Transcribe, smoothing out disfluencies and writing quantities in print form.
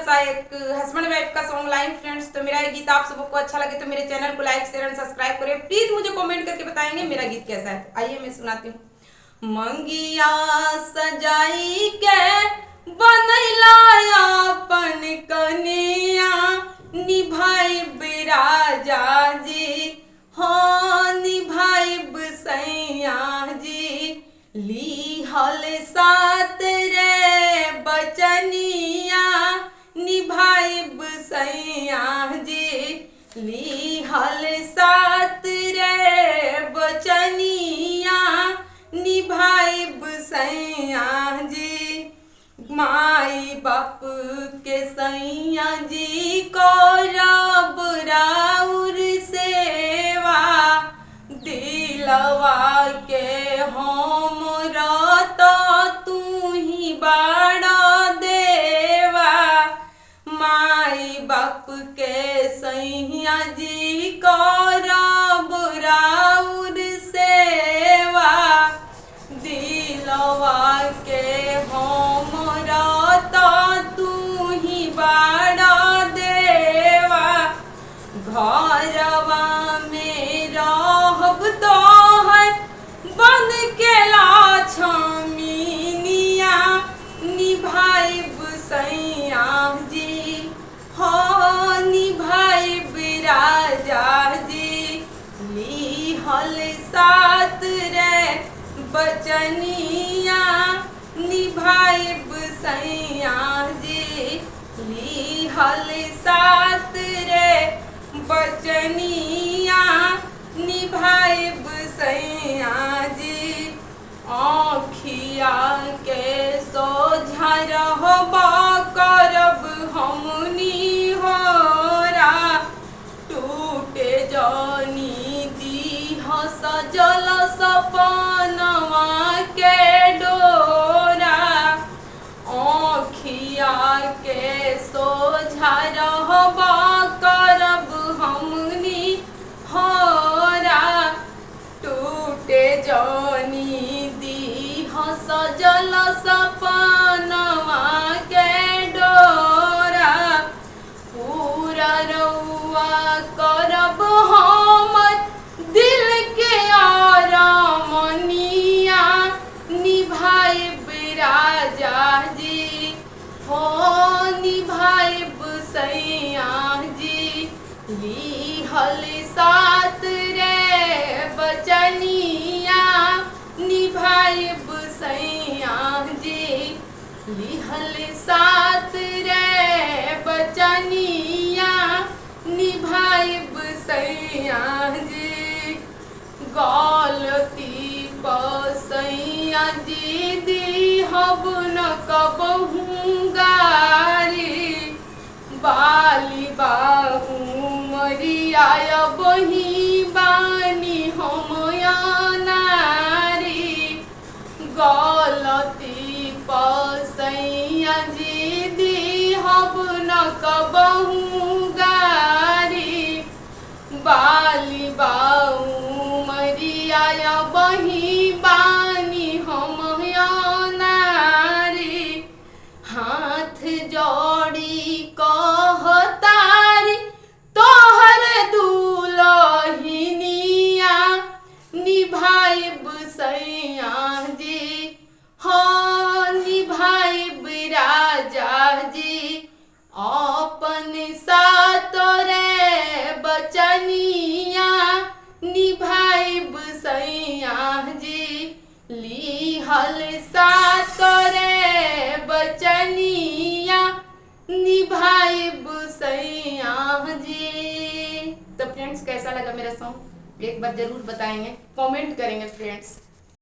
सा एक husband wife का सॉन्ग लाइन फ्रेंड्स। तो मेरा ये गीत आप सबको अच्छा लगे तो मेरे चैनल को लाइक शेयर एंड सब्सक्राइब करें। प्लीज मुझे कमेंट करके बताएंगे मेरा गीत कैसा है। आइए मैं सुनाती हूँ। मंगिया सजाई के बनैला अपन कनिया निभाई बिराजा जी, हाँ निभाई सैया जी। लीहल सात रे बचनिया निभाइब सैया जी, लीहल सात रे बचनिया निभाइब सैया जी। माई बाप के सैया जी करब राउर सेवा, दिलवा के हम रता तू ही बड़ा देवा। माई बाप के सैया जी करब राउर सेवा, दिलवा के हम रता तू ही बड़ा देवा। घरवा में रहब तोहर बन के लक्ष्मीनिया निभाइब सैया जी, हाँ निभाइब राजा जी। लीहल सात रे बचनिया निभाइब सैया जी, लीहल सात रे बचनिया निभाइब सैया जी। आँखिया के सोझा रहबा करब हमनी होरा, टूटे जानी दीह सजल सपनवा के डोरा। आँखिया के सोझा रहबा करब हमनी होरा, टूटे जानी दीह सजल सपनवा के डोरा। पूरा रउआ करब हमर दिल के आरामनिया निभाइब राजा जी, हो निभाइब सैया जी। लीहल सात रे बचनिया निभाइब सैया जी, लीहल सात रे बचनिया निभाइब सैया जी। गलती पसैया जी दीहब न कबहू गारी, बाली बाहू मरिया बही बानी हम नारी। गलती पसैया जी दीहब न कबहू गारी, बाली बाहू मरिया बही बानी हम नारी। हाथ जोड़ी कहतारी तोहर दुलहिनिया निभाइब सैया जी, हाँ निभाइब राजा जी। अपन सात रे बचनिया निभाइब सैया जी, लीहल सात रे बचनिया निभाइब सैया जी। तो फ्रेंड्स कैसा लगा मेरा सॉन्ग एक बार जरूर बताएंगे, कमेंट करेंगे फ्रेंड्स।